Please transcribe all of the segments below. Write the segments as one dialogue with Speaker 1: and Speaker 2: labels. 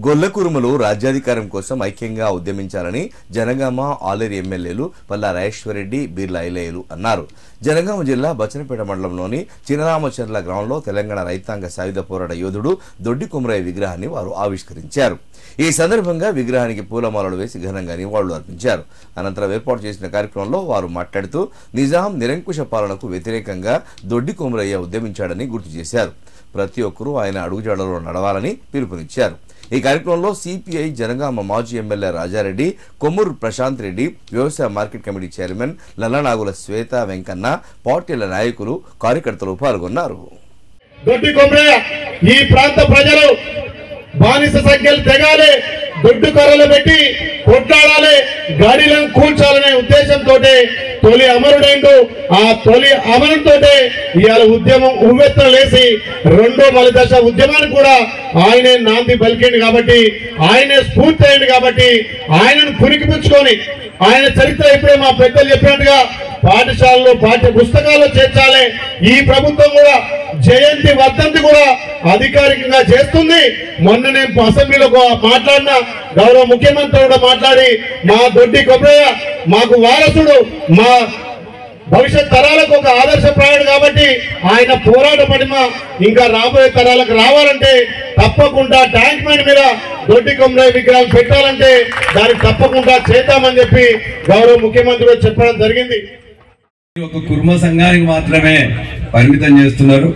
Speaker 1: గొల్లకురుమలు రాజ్యాధికారం కోసం ఐక్యంగా ఉద్యమించాలని జనగామ ఆలేరు ఎమ్మెల్యేలు పల్లా రాజేశ్వరరెడ్డి బీర్లా ఐలయ్యలు అన్నారు. జనగామ జిల్లా బచ్చనపేట మండలంలోని చినరామచర్ల గ్రామంలో తెలంగాణ రైతాంగ సాయుధ పోరాట యోధుడు దొడ్డి కొమరయ్య విగ్రహాన్ని వారు ఆవిష్కరించారు. ఈ సందర్భంగా విగ్రహానికి పూలమాలలు వేసి ఘనంగా నివాళులు అర్పించారు. అనంతరం ఏర్పాటు చేసిన కార్యక్రమంలో వారు మాట్లాడుతూ నిజాం నిరంకుశ పాలనకు వ్యతిరేకంగా దొడ్డి కొమరయ్య ఉద్యమించాడని గుర్తు చేశారు. ప్రతి ఒక్కరూ ఆయన అడుగుజాడలో నడవాలని పిలుపునిచ్చారు. ఈ కార్యక్రమంలో సిపిఐ జనగామ మాజీ ఎమ్మెల్యే రాజారెడ్డి, కొమ్మూరు ప్రశాంత్ రెడ్డి, వ్యవసాయ మార్కెట్ కమిటీ చైర్మన్ లల్లనాగుల శ్వేత వెంకన్న, పార్టీల నాయకులు, కార్యకర్తలు పాల్గొన్నారు.
Speaker 2: దొడ్డి కొమరయ్య ఈ ప్రాంత ప్రజలు బానిస సంఖ్యలు తెగాలి, దొడ్డు కర్రలు పెట్టి కొట్లాడాలి, గాడిలను కూల్చాలనే ఉద్దేశంతో తొలి అమరుడైండు. ఆ తొలి అమరంతో ఇవాళ ఉద్యమం ఉవ్వెత్తలేసి రెండో మలి దశ ఉద్యమానికి కూడా ఆయనే నాంది పలికిండు కాబట్టి, ఆయనే స్ఫూర్తి అయింది కాబట్టి ఆయనను పురికిపుచ్చుకొని ఆయన చరిత్ర ఇప్పుడే మా పెద్దలు చెప్పినట్టుగా పాఠశాలలో పాఠ్య పుస్తకాల్లో చేర్చాలి. ఈ ప్రభుత్వం కూడా జయంతి వర్ధంతి కూడా అధికారికంగా చేస్తుంది. మొన్న నేను అసెంబ్లీలో మాట్లాడిన గౌరవ ముఖ్యమంత్రి కూడా మాట్లాడి మా దొడ్డి కొమరయ్య మాకు వారసుడు, మా భవిష్యత్ తరాలకు ఒక ఆదర్శప్రాయుడు కాబట్టి ఆయన పోరాట పడిమ ఇంకా రాబోయే తరాలకు రావాలంటే తప్పకుండా ట్యాంక్ బండ్ మీద దొడ్డి కొమరయ్య విగ్రహాలు పెట్టాలంటే దానికి తప్పకుండా చేద్దామని చెప్పి గౌరవ ముఖ్యమంత్రి కూడా చెప్పడం జరిగింది.
Speaker 3: ఒక కుర్మ సంఘానికి మాత్రమే పరిమితం చేస్తున్నారు.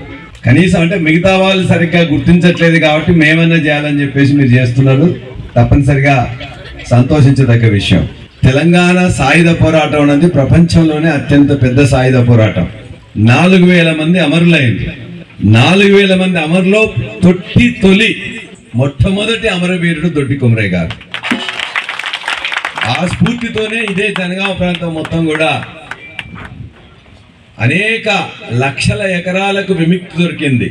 Speaker 3: కనీసం అంటే మిగతా వాళ్ళు సరిగ్గా గుర్తించట్లేదు కాబట్టి మేమన్నా చేయాలని చెప్పేసి మీరు చేస్తున్నారు. తప్పనిసరిగా సంతోషించదగ్గ విషయం. తెలంగాణ సాయుధ పోరాటం అనేది ప్రపంచంలోనే అత్యంత పెద్ద సాయుధ పోరాటం. 4000 మంది అమరులైంది. 4000 మంది అమరులో తొలి మొట్టమొదటి అమరవీరుడు దొడ్డి కొమరయ్య గారు. ఆ స్ఫూర్తితోనే ఇదే జనగామ ప్రాంతం మొత్తం కూడా అనేక లక్షల ఎకరాలకు విముక్తి దొరికింది,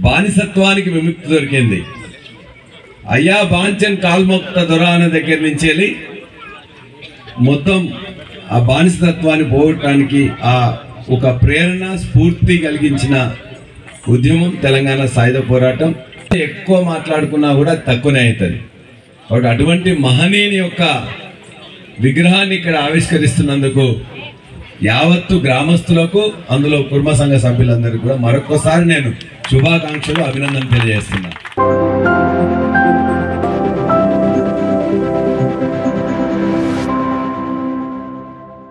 Speaker 3: బానిసత్వానికి విముక్తి దొరికింది. అయ్యా బాంచన్ కాల్ముక్త దొరాన దగ్గర నుంచి వెళ్ళి మొత్తం ఆ బానిసత్వాన్ని పోగొట్టడానికి ఆ ఒక ప్రేరణ స్ఫూర్తి కలిగించిన ఉద్యమం తెలంగాణ సాయుధ పోరాటం. ఎక్కువ మాట్లాడుకున్నా కూడా తక్కువనే అవుతుంది. కాబట్టి అటువంటి మహనీయుని యొక్క విగ్రహాన్ని ఇక్కడ ఆవిష్కరిస్తున్నందుకు యావత్తు గ్రామస్తులకు, అందులో కుర్మ సంఘ సభ్యులందరికీ కూడా మరొకసారి నేను శుభాకాంక్షలు, అభినందనలు తెలియజేస్తున్నాను.